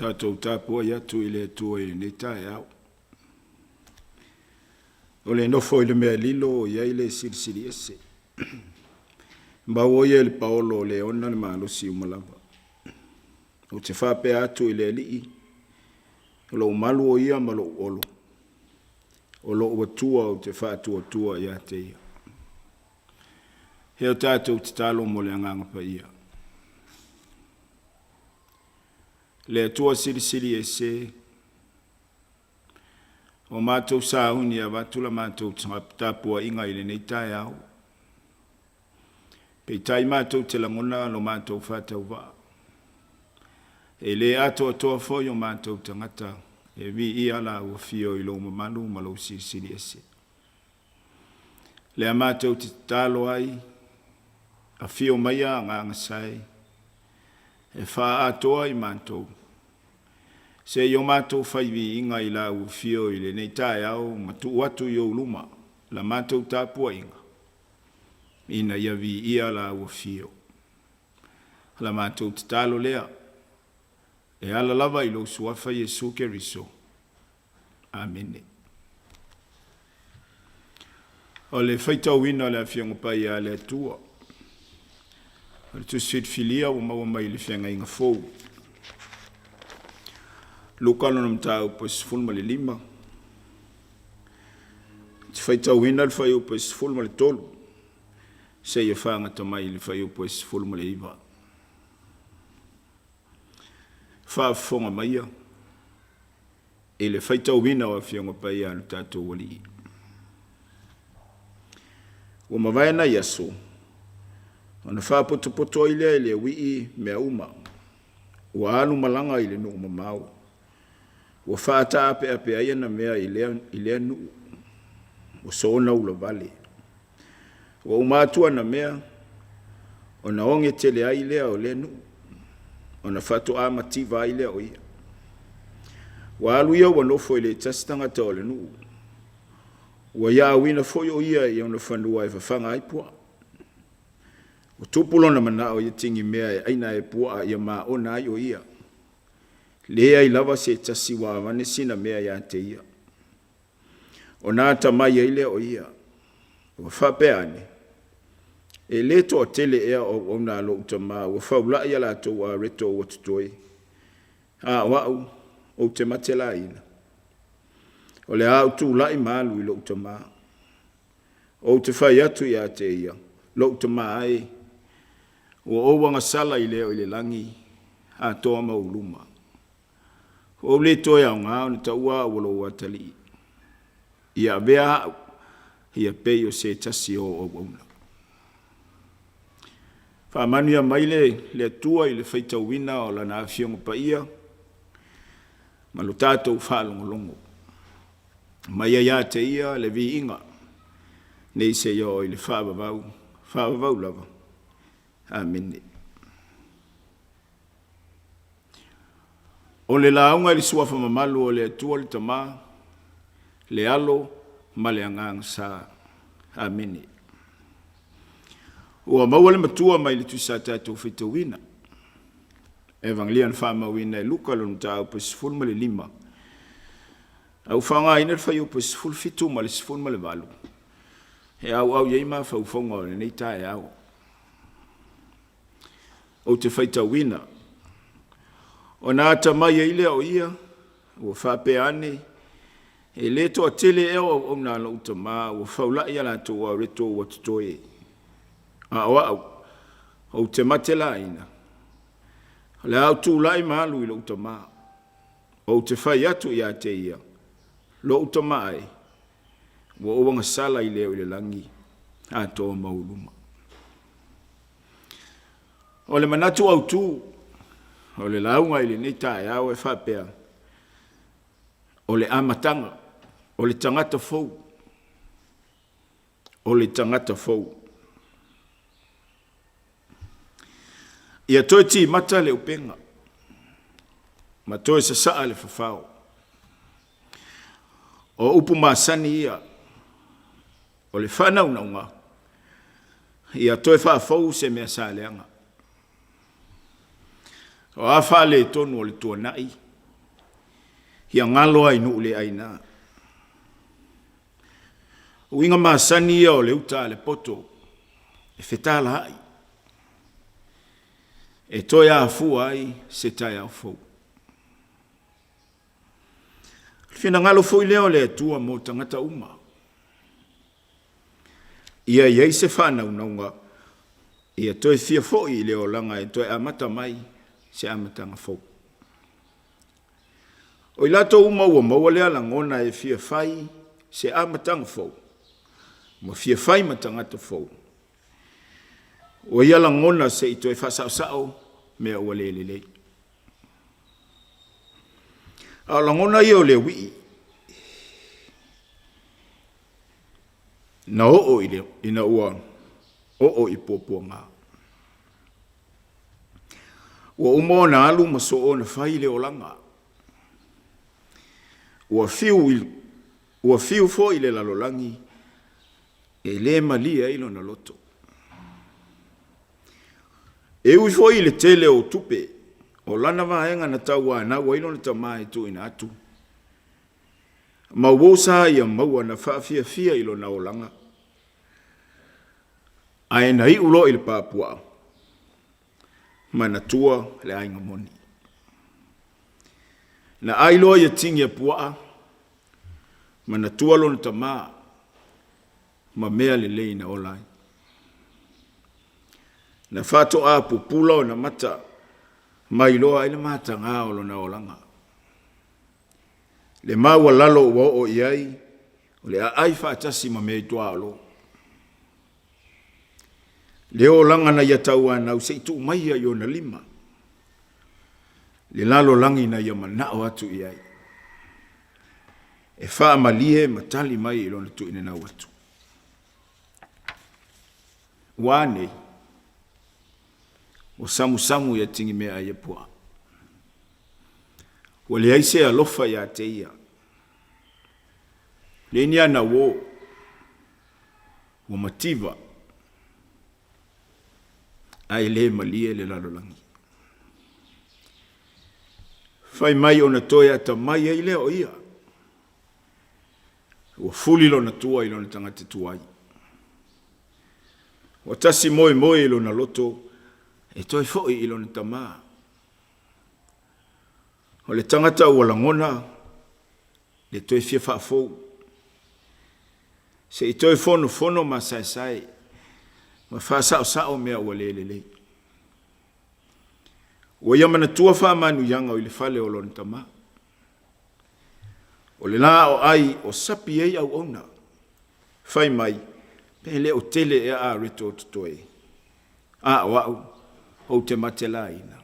Tatou Tapuaiga tu ile tu ile Taeao. Ole no foi le mea lilo ia ile silsili ese. Mba woye le Paolo le ona le malusi umalava. O te whape atu ile li. Lo malu o ia malo olo. O lo ua tua o te whaatua tua ia te ia. Heo tātou te talo mo le anganga pa ia. Le tua siri ese o mātou sāuni a watula mātou Tapuaiga i le nei Taeao. Pei tai mātou te langona lo mātou whātau wā. E le ato atoa foi o mātou tangata e vi ia la ua fio i lo mamalu ma lo siri ese. Le a mātou te talo ai a fio maia nganga sai e wha atoa i mātou. Se yo mātou whaiwi inga i la u fio i le nei Taeao ma tu watu i o luma la mātou Tapuaiga. Ina ia vi ia la u fio. La mātou te talo lea. E ala lava i lo suafa Yesu Keriso. Amene. O le whaitau ina le awhianga pai a le atua. O le tu suit filia o maua mai le whianga inga fou. Lukalo nam tau pos fulma le lima. Te whaitau hina le whaiu pos fulma le tolu. Se ia whanga tamai le whaiu pos fulma le iwa. Whaafonga maia. E le whaitau hina o awhianga pai anu tātou wali. Ua mawaena yaso. Ona whaapoto i lea i le wii mea uma. Ua alu malanga i le nuu mamau. Ua whaata ape aia na mea i lea nuu. Ua soona ula vale. Ua umatua na mea. Ona onge tele ai lea o lea nuu. Ona whatu amativa ai lea o ia. Ua alu ia ua nofo i le tasitanga ta o le nuu. Ua ia awina foi o ia i ona whanua e whawhanga ai pua. O tupulo na manao ia tingi mea e aina e pua ia maa ona ai o ia. Lea i lava se tasi wa awane sina mea ia te ia. O nāta mai ia ile o ia. O whapeane. E leto o tele ea o nā lo utama. O whaula ia la tō a reto o tutoi. A wau o te matela ina. O le au tū lai malu i lo utama. O te whai atu ia te ia. Lo utama ai. O wanga sala i leo i le langi. A toa mauluma. O le toia o ngā o ta ua o lo watali. Ia bea ia pei o se tasi o ona. Whaamanuia maile le tua i le whaitau wina o la nā whiongo pa ia. Ma lo tātou whaalongolongo. Maia ia te ia le vi inga. Nei se ia i le whaavavau lava. Amene. O le launga li suafa mamalu o le atua le tama, le alo, ma le angang sa. Amene. Ua maua le matua mai le tuisa tātou whitawina. Evangelian whamawina e luka lo nutau pa sifun ma le lima. Au whanga ina le whaiu pa sifun fitu ma le sifun ma le valu. He au yeima whauwhonga o le nei Taeao. O te whitawina. O nāta mai eile o ia, o whapeane, e leto a tele eo o nā lauta mā, o whaula ia lato o reto o tutoe. A au, o te matela ina. Le au tū lai malu i lauta mā, o te whai atu ia te ia, lauta mai, o wanga sala i leo i le langi, a toa mauluma. O le manatu au tū, o le launga ili ni Taeao e whapea, o le amatanga, o le tangata fou, o le tangata fou. Ia toi ti mata le upenga, ma toi sa saa le whawhao. O upu maasani ia, o le whanau naunga, ia toi whawhau se mea sa leanga. O a whale tonu o le tua nai, ia ngalo ai nu le aina. Uinga maasani ia o le uta le poto, e whetala hai. E toi a fua ai se Taeao fou. Whina ngalo fo i leo le tua mo tangata uma. Ia iei se whanau naunga, ia toi fia fo i leo langa e toi amata mai se amatanga fo. O i lato uma ua maua lea langona e fia fai se amatanga fo. Mo fia fai matangata fo. O ia langona se i toi whasao mea ua lelelei. A langona ia o le wii. Na o i leo, ina ua o i popua ngā. Ua umo na alu maso o na whai leo langa. Ua fiu fo i le lalolangi e le malia ilo na loto. E ui fo i le tele o tupe, o lana vaenga na taua na waino na tamai tu ina atu. Ma wosa ia maua na whaafia fia ilo na olanga. Ae na i ulo i le Papua. Ma na tua le ainga moni. Na ailo ia tingi a pua. Ma na tua lo na tamaa. Ma mea le lei na olai. Na whato a pupula o na mata. Ma iloa ina mata ngā olo na olanga. Le maua lalo ua o iai. O le a ai whaatasi ma mea tua alo. Leo langa na iataua na useitu umaia i ona lima. Le lalo langi na ia manao atu iai. E wha malie matali mai ilo na tu ine na watu. Wane. O samu ya tingi mea ia pua. Wale aise alofa ya teia. Le nia na wo. Wa mativa. Ai le malie le lalolangi. Fai mai ona toia ta mai ai leo ia. Wa fuli lo na tua ilo na tangate tuai. Wa tasi moe ilo na loto. E toi foi ilo na tamaa. O le tangata ua langona. Le toi fia whaafou. Se i toi fono ma sai. Ma wha sao mea ua lelelei. Ua ia mana tua wha manu yanga o i le whale o lona tama. O le la o ai o sapi ei au ona. Whai mai, pele o tele e a reto o tutoe. A wau, o te matela ina.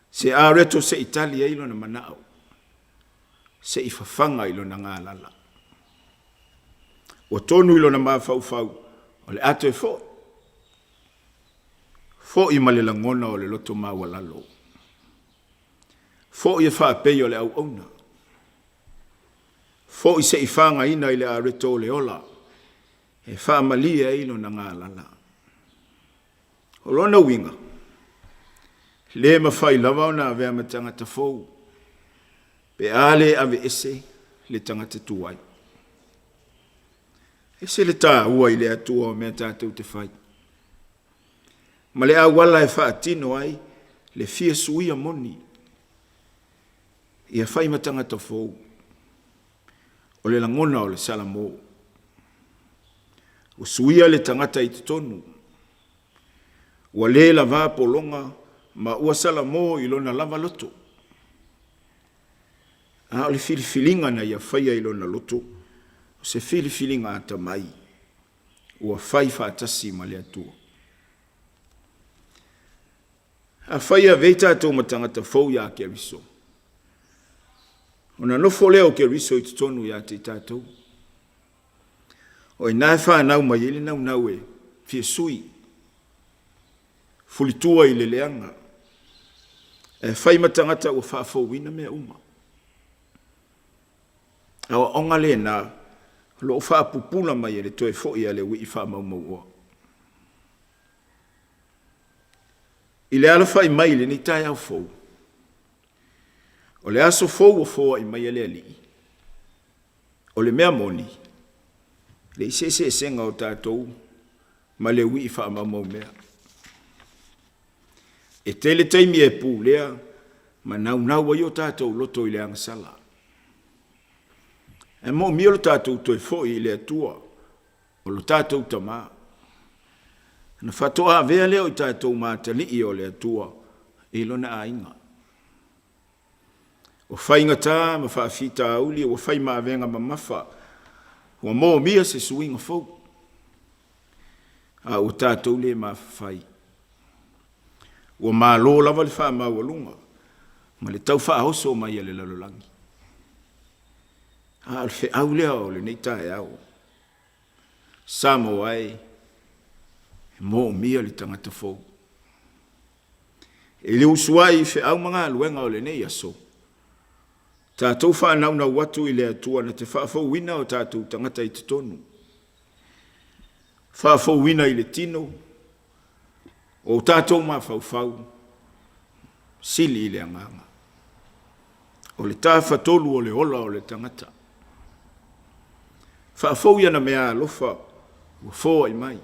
Se a reto se Italia ilo na manao. Se i whawhanga ilo na ngā lala. O tonu ilo na maa fau. O le ato e fo. Fo i male langona o le loto maua lalo. Fo i e whaapei o le au auna. Fo i se i whanga ina i le areto o le ola. E wha malia ilo na ngā lala. O lona winga. Le mawhai lava o na avea ma tangata fou. Pe ale ave ese le tangata tuai. E se le tā ua i le atua o mea tātou te whai. Ma le awala e whaatino ai, le fia suia moni. Ia whai matanga ta fōu. O le langona o le salamo. O suia le tangata i te tonu. Ua le la vā polonga, ma ua salamo i lona lava loto. A o le filifilinga na ia whaia i lona loto. Se filifilinga ata mai. Ua whai whaatasi ma le atua. A whaia veita tō matangata fau ia ke riso. Ona nofo leo ke riso i tonu ia te tātou. O i nai whanau mai ele nau e fie sui. Fulitua i le leanga. E whai matangata o whaafo wina mea uma. Awa onga le na lo whaapupula mai ele toe fo ia le wi wha maumau. I le ala whai mai le ni Taeao fou. O le aso fou o fou i mai ele ali. O le mea moni. Le i se senga o tātou. Ma le wi wha maumau mea. E tele taimi e pū lea. Ma nau wa yo tātou loto i le angasala. E mo mi o lo tātou toi fo i le atua. O lo tātou tamaa. Na whatoa vea leo i tātou mātali i o le atua, e lona ainga. O whainga tā, ma whaafita auli, o whai maavenga ma mawha, o mō mia se suinga fau. A o tātou le ma whai. O mā lō lava le wha maualunga, ma le tau wha hoso mai a le lalolangi. A le au lea o le nei Taeao. Samoa ai, mo mia li tangata fou. E le usuai fe au mga aluenga o le nei aso. Tātou whanau na watu i le atua na te whaafou wina o tātou tangata i te tonu. Whaafou wina i le tino. O tātou ma whau. Sili i le anganga. O le tāwha tolu o le ola o le tangata. Whaafou ia na mea alofa o fōa i mai.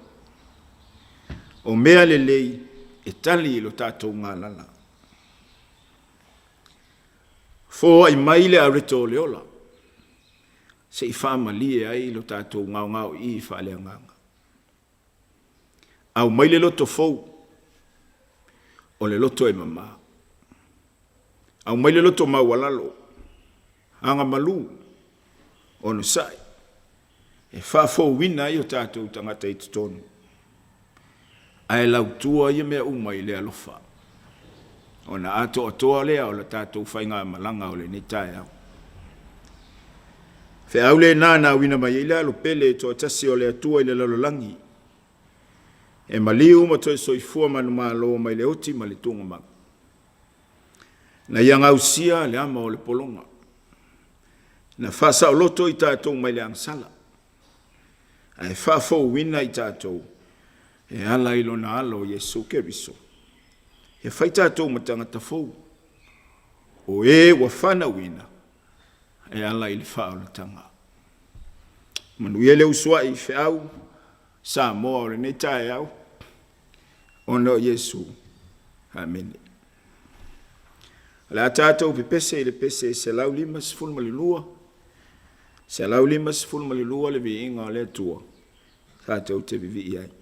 O mea le lei e tali i lo tātou ngā lala. Fōa i mai le areto le ola. Se i whamali e ai lo tātou ngau i whale anganga. Au mai le loto fou. O le loto e mama. Au mai le loto maualalo. Anga malu. Ono sai. E whafou wina i o tātou tangata i te tonu. Ai lau tua ia mea uma i le alofa. O na ato atoa lea o la tātou whainga malanga o le ni Taeao. Fe au le nāna wina mai i le alo pele to atasi o le atua i le lalolangi. E maliu ma toi soifua manu malo mai le oti ma le tunga ma. Na ianga usia le ama o le polonga. Na whasa o loto i tātou mai le angsala. Ai whafo wina i tātou. E ala ilo na alo Yesu Keriso. E whaita tō matangata fōu. O e wa whana wina. E ala ili whaolatanga. Manu ele usua i whiau. Samoa o ne Taeao. Ono Yesu. Amen. La tātou pepese le pese se lau lima sifuru malilua. Se lau lima sifuru malilua le vi inga le tua. Tātou te vivi iai.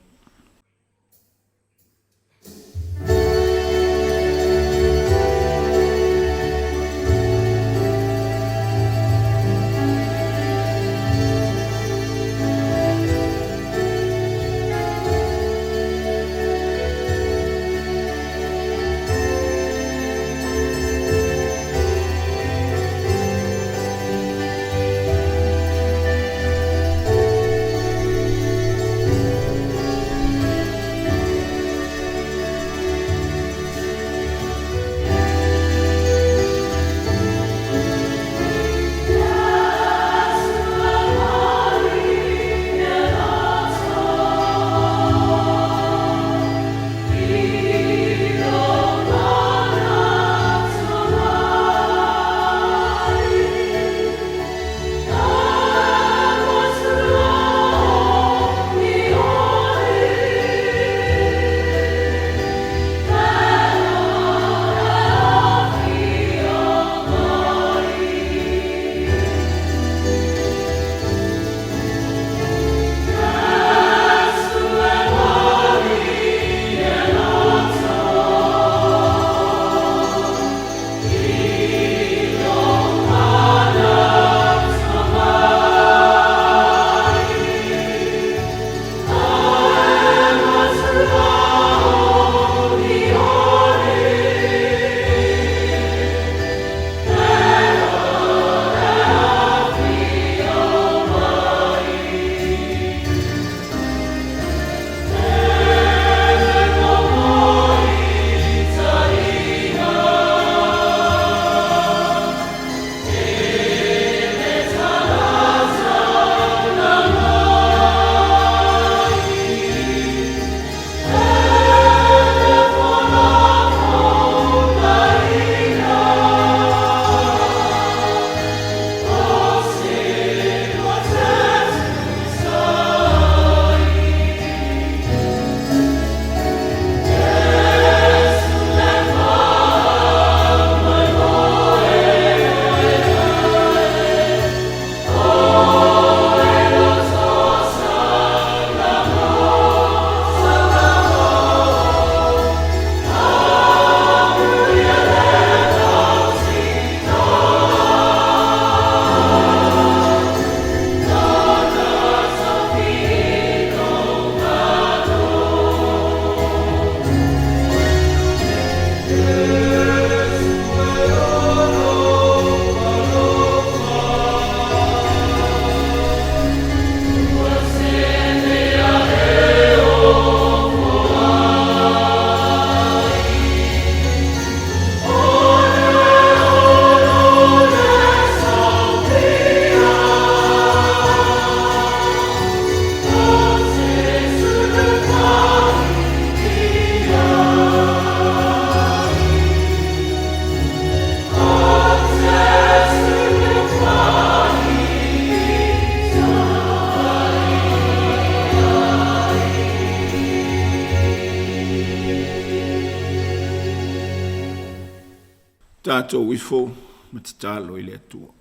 Tātou wifo matitalo I le atua.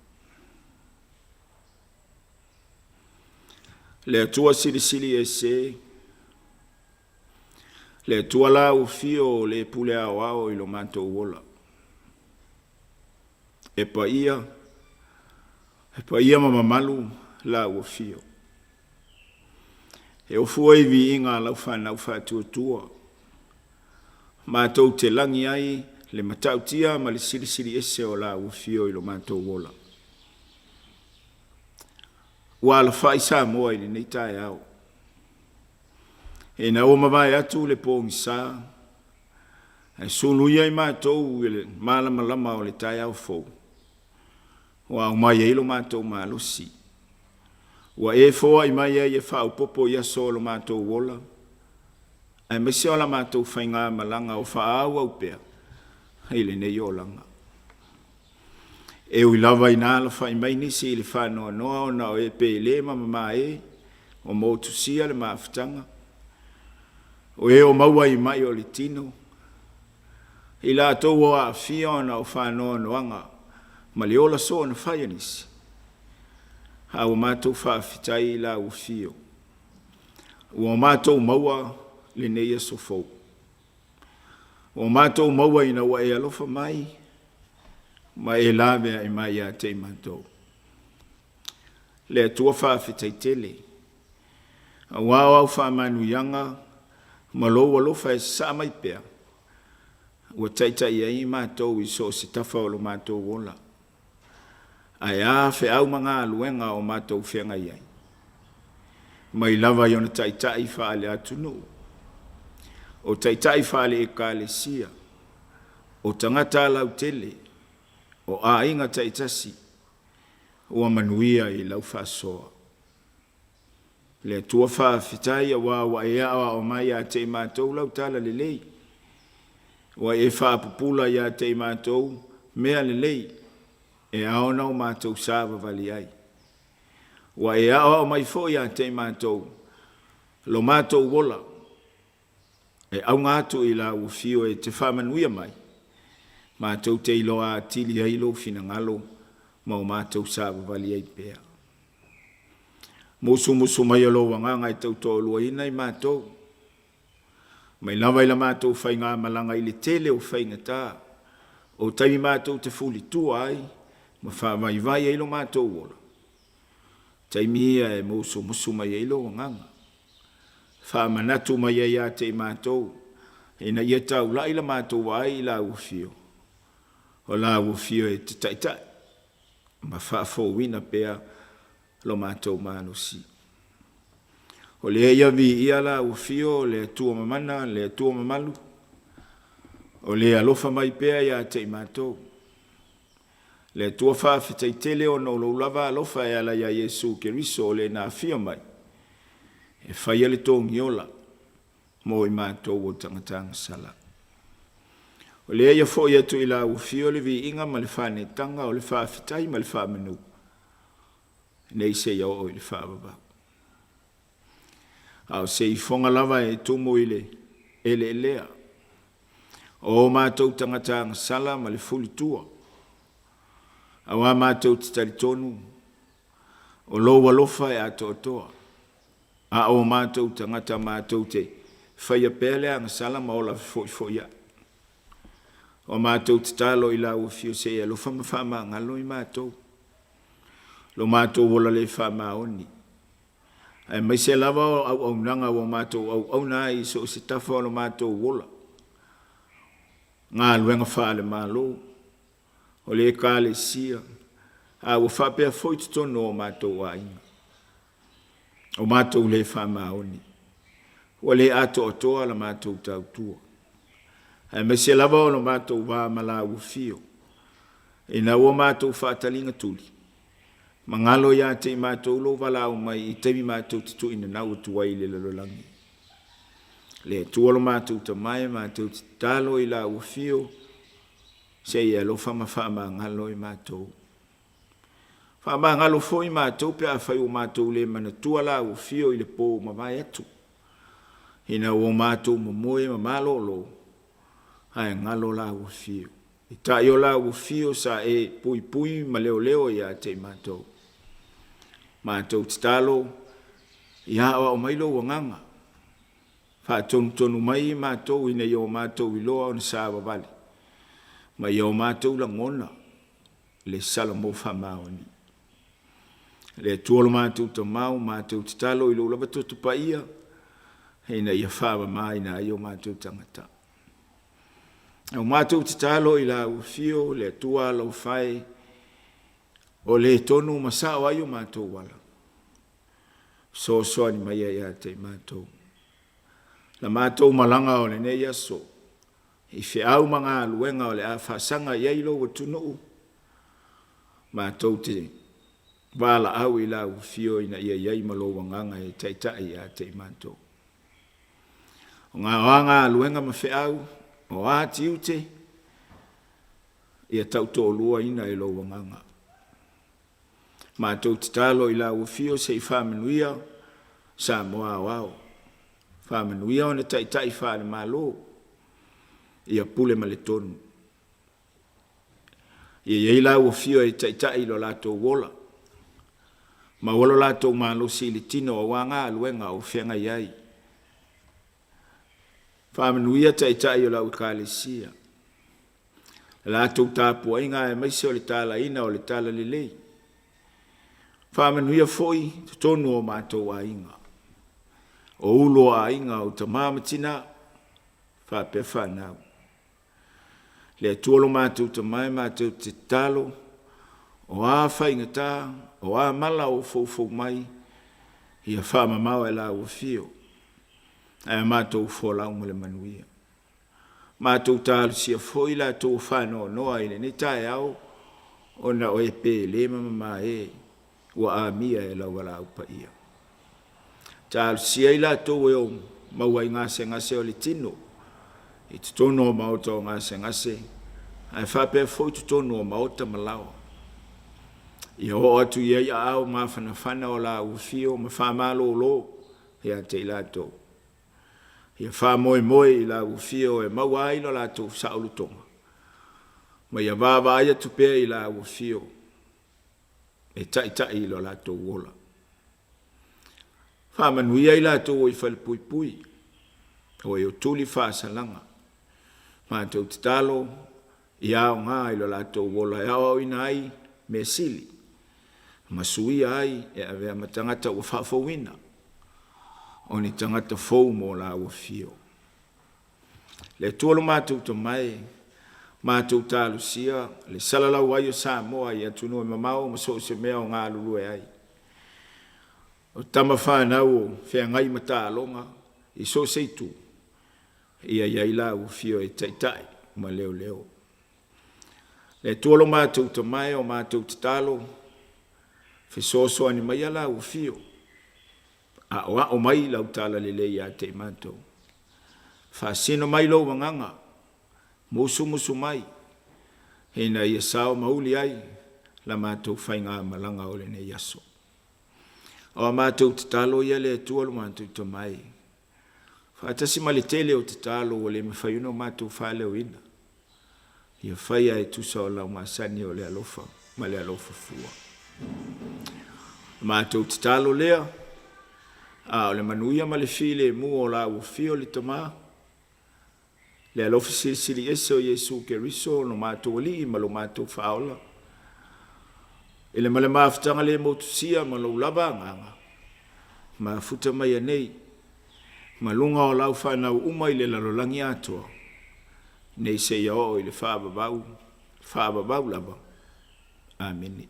Le atua silisili e se, le atua la ufio le pule awao I lo mātou wola. E pa ia mamamalu la ufio. E ofua I vi inga lau whanau whātua. Mātou te langi ai, le matautia ma le silisili ese o la ufio I lo mātou wola. Wala whai Samoa I le nei Taeao. E na o mawai atu le pōngi sā. E suluia I mātou I le malama o le Taeao fōu. Wa umai e lo mātou mālosi. Wa e fōa I mai e whau popo ia so lo mātou wola. E mese o la mātou whainga malanga o whaau au pēr. Hei le nei o langa. E ui lava I nāla whai mai nisi I le whanoa noa o na o e pe le mama e. O mōtu sia le maafutanga. O e o maua I mai o le tino. I la tau o a fia o na o whanoa noanga. Ma le ola so na whai nisi. Ha o mātou whaafitai I la ufio. O mātou maua le nei e sofou. O mātou maua ina wa e alofa mai, ma e lawe ai mai a te mātou. Le atua whaafetai tele. A wao au whaamanu yanga, ma lo alofa e sa mai pēr. Ua taitai ai mātou I so se tafa o lo mātou wola. Ai a fe au manga aluenga o mātou whenga iai. Mai lava yona taitai whaale atunu. O taitai whaale e kāle sia. O tangata lau tele. O a inga taitasi. O amanuia I lau whasoa. Le tua whaafetai a wawa e awa o mai a te mātou lau tala le lei. Wa e whaapupula I a te mātou mea le lei. E aona o mātou sāwa vali ai. Wa e awa o mai fo I a te mātou. Lo mātou wola. E au ngātu I la ufio e te whamanuia mai. Mātou te ilo a tili hailo fina ngalo. Ma o mātou sāwa vali ai pēr. Musu mai alo wanganga I tau tōlua ina I mātou. Mai lawa I la mātou whainga malanga I le tele o whainga tā. O taimi mātou te fuli tua ai. Ma whaamai vai ilo mātou wola. Taimi ia e musu mai ilo wanganga. Whaamanatu mai ai a te mātou. Ina ia tau la ila mātou ai la ufio. O la ufio e te taitai. Ma whaafowina pēr lo mātou mānosi. O le ia vi ia la ufio le tua mamana, le tua mamalu. O le alofa mai pēr ia te mātou. Le tua whaafetai tele o no lo lava alofa e ala ia Yesu Keriso o le na fia mai. E whaia le tōngi ola. Mo I mātou o tangatanga sala. O le ia fo ia tu I la ufio le vi inga ma le whane tanga o le whaafetai ma le whaamenu. Nei se ia o I le whaababa. Au se I fonga lava e tumo I le ele lea. O mātou tangatanga sala ma le fulitua. Awa mātou te taritonu. O lo walofa e ato atoa. A o mātou tangata mātou te whaia pēle anga sala ma ola foi. O mātou te talo I la ufio se e lo whama ngalo I mātou. Lo mātou wola le whama oni. E mai se lava au nanga o mātou au na I so se tafa o lo mātou wola. Ngā luenga whaale mālo. O le kāle sia. A o whapea foi tutono o mātou a inga. O mātou le whama oni. O le ato atoa la mātou tautua. E me se lava o lo mātou wā mala ufio. E na o mātou whaatalinga tuli. Mangalo ia te mātou lo wala o mai I teimi mātou titu ina nau tuai le lalolangi. Le tuolo mātou ta mai mātou talo I la ufio. Se ia lo whama ngalo I mātou. Whama ngalo fo I mātou pe a whai o mātou le mana tua la ufio I le pō mawai atu. Hina o mātou mamoe ma malolo. Hai ngalo la ufio. Taeao la ufio sa e pui ma leo ia te mātou. Mātou talo ia o mailo wanganga. Tonu mai mātou ina i o mātou iloa o na sa wawali. Ma i o mātou la ngona le salamo whamaoni. Le tuolo mātou ta mātou talo ilo lava tutu pa ia. Heina ia whawa mai na i o mātou tangata. O mātou talo i la ufio le tua lau whai o le tonu masao ai o mātou wala. So ni mai ia te mātou. La mātou malanga o le nei aso. I whiau mga aluenga o le a whasanga i ailo o tunu. Mātou te wala au i la ufio ina ia iai malo wanganga e taitai a te mātou. O ngā wanga aluenga ma whiau. O ati ute, ia tau tō lua ina e lo wanganga. Mātou te talo i la ufio se i whamenuia Samoa wao. Whamenuia o ne taitai whane malo, ia pule ma le tonu. Ia i la ufio e taitai lo lato wola. Ma wolo lato malo si li tino o wanga aluenga o whenga iai. Whamenuia taitai o lau kālesia. Lātou Tapuaiga e maise o le tala ina o le tala lelei. Whamenuia foi tonu o mātou a inga. O ulo a inga o ta māmatina whape whanau. Le tuolo mātou ta mai mātou te talo o a whaingata o a mala o fau mai ia whamamau e la ufio. Ai mātou wholau mo le manuia. Mātou tālu sia foi la tō whānoa noa ine ni Taeao o na o e pē le mama e ua a mia e lau wala upa ia. Tālu sia i la tō e o maua i ngase o le tino. I tutono o maota o ngase. Ai whape foi tutono o maota malawa. I ho atu ia i au mawhana o la ufio ma whamalo lo ia te i la tō. Ia wha moe i la ufio e maua ilo la tō saulu tonga. Ma ia vāwa aia tupea i la ufio e tai ilo la tō wola. Wha manuia i la tō o i whale pui. O e o tuli whaasalanga. Ma tō te talo i ao ngā ilo la tō wola e au ina ai me sili. Ma sui ai e avea matangata o whaafowina. O ni tangata fou mo la ufio. Le tuolo mātou to mai, mātou tālu sia, le salalau ai o Samoa i atunu e mamau ma so se mea o ngā lulu e ai. O tama whanau o whea ngai mata alonga, i so seitu, ia iai la ufio e taitai ma leo. Le tuolo mātou to mai o mātou talo, whesoso ani mai ala ufio. A o mai lau tala lele ia te mātou. Whasino mai lau wanganga. Musu mai. Hena ia sao mauli ai. La mātou whainga malanga o le ne yaso. O mātou te talo ia le tualu mātou to mai. Whaatasi mali tele o te talo o le me whaiuno mātou whale o ina. Ia whaia e tusa o lau masani o le alofa. Ma le alofa fua. Mātou te talo lea. O le manuia ma le file mu o la ufio le tama. Le alofa sili ese o Yesu ke riso no mātou li ma lo mātou whaola. Ele ma le maafutanga le motusia ma lo lava nganga. Ma futa mai anei. Ma lunga o lau whanau umai le lalolangi atua. Nei se ia o i le whaababau lava. Amen.